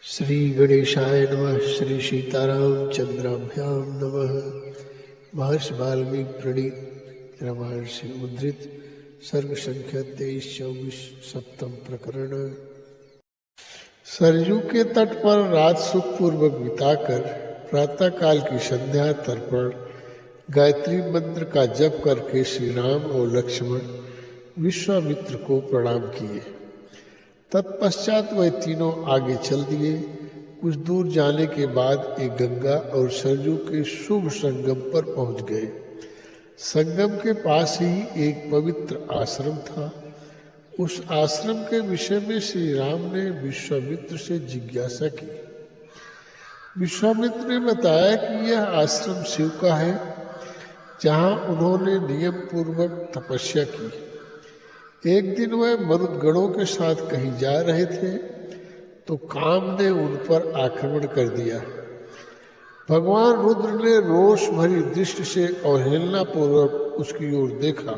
श्री गणेशाय नमः। श्री सीताराम चंद्राभ्यां नमः। महर्षि वाल्मीकि प्रणीत रामायण से उद्धृत सर्ग संख्या 23-24 सप्तम प्रकरण। सरयू के तट पर रात सुखपूर्वक बिताकर प्रातः काल की संध्या तर्पण गायत्री मंत्र का जप करके श्री राम और लक्ष्मण विश्वामित्र को प्रणाम किए। तत्पश्चात वह तीनों आगे चल दिए। कुछ दूर जाने के बाद एक गंगा और सरयू के शुभ संगम पर पहुंच गए। संगम के पास ही एक पवित्र आश्रम था। उस आश्रम के विषय में श्री राम ने विश्वामित्र से जिज्ञासा की। विश्वामित्र ने बताया कि यह आश्रम शिव का है, जहाँ उन्होंने नियम पूर्वक तपस्या की। एक दिन वह मरुदगणों के साथ कहीं जा रहे थे तो काम ने उन पर आक्रमण कर दिया। भगवान रुद्र ने रोष भरी दृष्टि से अवहेलना पूर्वक उसकी ओर देखा,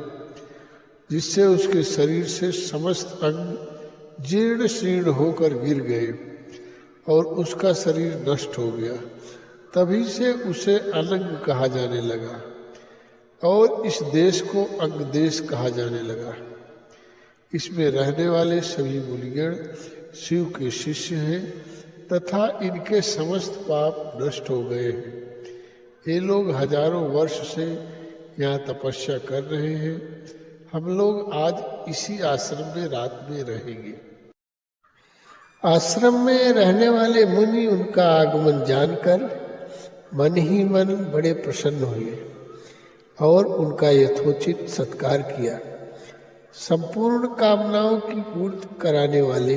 जिससे उसके शरीर से समस्त अंग जीर्ण शीर्ण होकर गिर गए और उसका शरीर नष्ट हो गया। तभी से उसे अनंग कहा जाने लगा और इस देश को अंग देश कहा जाने लगा। इसमें रहने वाले सभी मुनिगण शिव के शिष्य हैं तथा इनके समस्त पाप नष्ट हो गए हैं। ये लोग हजारों वर्ष से यहाँ तपस्या कर रहे हैं। हम लोग आज इसी आश्रम में रात में रहेंगे। आश्रम में रहने वाले मुनि उनका आगमन जानकर मन ही मन बड़े प्रसन्न हुए और उनका यथोचित सत्कार किया। संपूर्ण कामनाओं की पूर्ति कराने वाले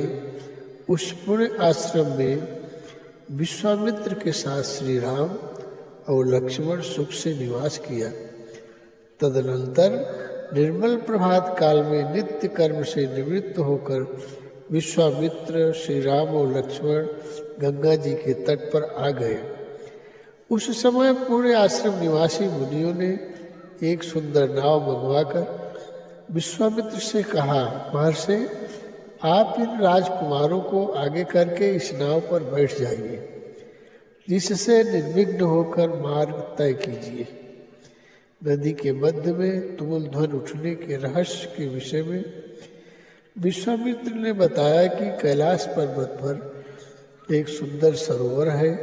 उस पुण्य आश्रम में विश्वामित्र के साथ श्री राम और लक्ष्मण सुख से निवास किया। तदनंतर निर्मल प्रभात काल में नित्य कर्म से निवृत्त होकर विश्वामित्र श्री राम और लक्ष्मण गंगा जी के तट पर आ गए। उस समय पुण्य आश्रम निवासी मुनियों ने एक सुंदर नाव मंगवाकर विश्वामित्र से कहा, महर्षि, आप इन राजकुमारों को आगे करके इस नाव पर बैठ जाइए, जिससे निर्विघ्न होकर मार्ग तय कीजिए। नदी के मध्य में तुमुल ध्वनि उठने के रहस्य के विषय में विश्वामित्र ने बताया कि कैलाश पर्वत पर एक सुंदर सरोवर है,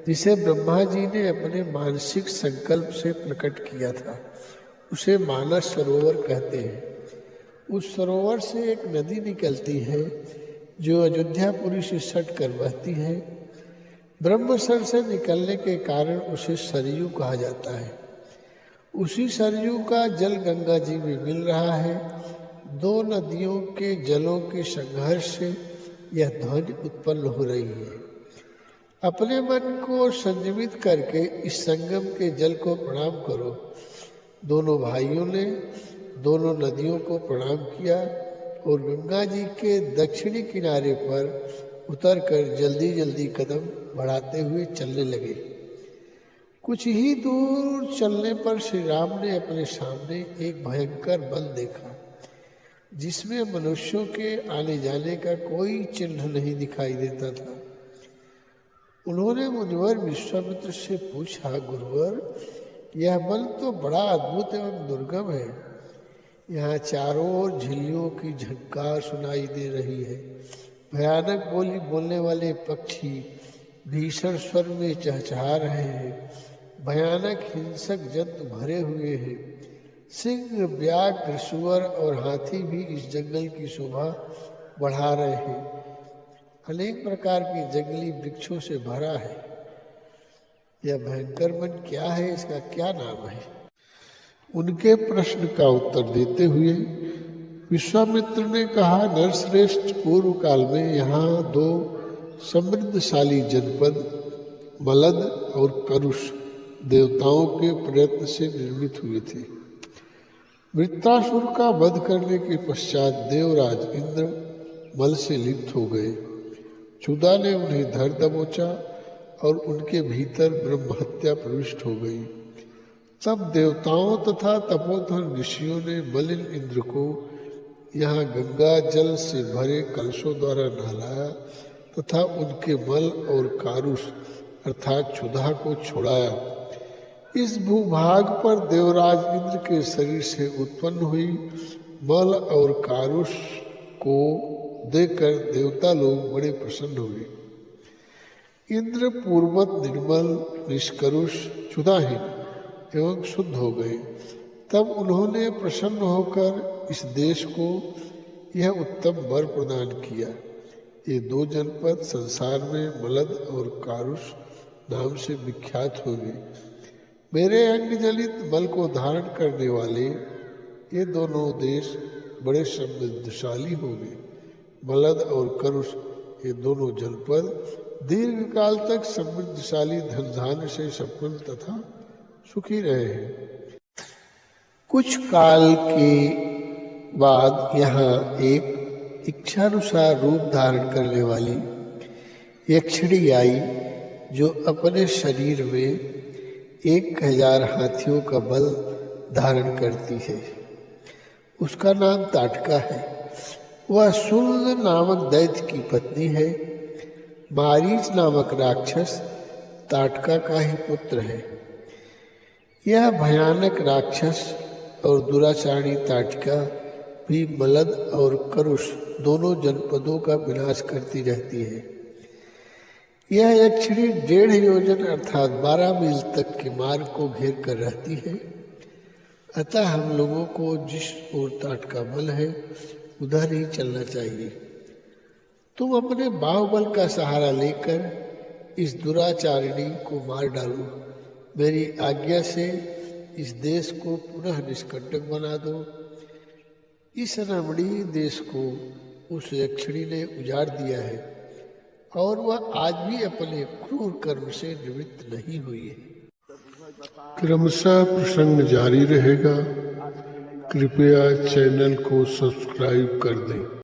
जिसे ब्रह्मा जी ने अपने मानसिक संकल्प से प्रकट किया था। उसे मानस सरोवर कहते हैं। उस सरोवर से एक नदी निकलती है जो अयोध्यापुरी से सटकर बहती है। ब्रह्मसर से निकलने के कारण उसे सरयू कहा जाता है। उसी सरयू का जल गंगा जी में मिल रहा है। दो नदियों के जलों के संघर्ष से यह ध्वनि उत्पन्न हो रही है। अपने मन को संयमित करके इस संगम के जल को प्रणाम करो। दोनों भाइयों ने दोनों नदियों को प्रणाम किया और गंगा जी के दक्षिणी किनारे पर उतरकर जल्दी जल्दी कदम बढ़ाते हुए चलने लगे। कुछ ही दूर चलने पर श्री राम ने अपने सामने एक भयंकर बल देखा, जिसमें मनुष्यों के आने जाने का कोई चिन्ह नहीं दिखाई देता था। उन्होंने मुनिवर विश्वामित्र से पूछा, गुरुवर, यह बल तो बड़ा अद्भुत एवं दुर्गम है। यहाँ चारों ओर झिल्लियों की झनकार सुनाई दे रही है। भयानक बोली बोलने वाले पक्षी भीषण स्वर में चहचहा रहे हैं। भयानक हिंसक जंतु भरे हुए हैं। सिंह, व्याघ्र, सुअर और हाथी भी इस जंगल की शोभा बढ़ा रहे हैं। अनेक प्रकार के जंगली वृक्षों से भरा है। यह भयंकर वन क्या है? इसका क्या नाम है? उनके प्रश्न का उत्तर देते हुए विश्वामित्र ने कहा, नरश्रेष्ठ, पूर्व काल में यहाँ दो समृद्धशाली जनपद मलद और करुष देवताओं के प्रयत्न से निर्मित हुए थे। वृत्रासुर का वध करने के पश्चात देवराज इंद्र मल से लिप्त हो गए। क्षुधा ने उन्हें धर दबोचा और उनके भीतर ब्रह्म हत्या प्रविष्ट हो गई। तब देवताओं तथा तपोधन ऋषियों ने मलिन इंद्र को यहाँ गंगा जल से भरे कलशों द्वारा नहलाया तथा उनके मल और कारुष अर्थात क्षुधा को छुड़ाया। इस भूभाग पर देवराज इंद्र के शरीर से उत्पन्न हुई मल और कारुष को देखकर देवता लोग बड़े प्रसन्न हुए। इंद्र पूर्ववत निर्मल, निष्करुष, क्षुधाहीन एवं शुद्ध हो गए। तब उन्होंने प्रसन्न होकर इस देश को यह उत्तम वर प्रदान किया। ये दो जनपद संसार में मलद और कारुष नाम से विख्यात हो गए। मेरे अंग जलित मल को धारण करने वाले ये दोनों देश बड़े समृद्धशाली हो गए। मलद और करुष ये दोनों जनपद दीर्घ काल तक समृद्धशाली धन धान्य से संपन्न तथा सुखी रहे हैं। कुछ काल के बाद यहाँ एक इच्छानुसार रूप धारण करने वाली यक्षिणी आई, जो अपने शरीर में 1000 हाथियों का बल धारण करती है। उसका नाम ताटका है। वह शूल नामक दैत्य की पत्नी है। मारीच नामक राक्षस ताटका का ही पुत्र है। यह भयानक राक्षस और दुराचारी ताटका भी मलद और करुष दोनों जनपदों का विनाश करती रहती है। यह यक्षिणी 1.5 योजन अर्थात 12 मील तक के मार्ग को घेर कर रहती है। अतः हम लोगों को जिस ओर ताटका बल है उधर ही चलना चाहिए। तुम अपने बाहुबल का सहारा लेकर इस दुराचारिणी को मार डालो। मेरी आज्ञा से इस देश को पुनः निष्कंटक बना दो। इस रमणीय देश को उस यक्षिणी ने उजाड़ दिया है और वह आज भी अपने क्रूर कर्म से निवृत्त नहीं हुई है। क्रमशः प्रसंग जारी रहेगा। कृपया चैनल को सब्सक्राइब कर दें।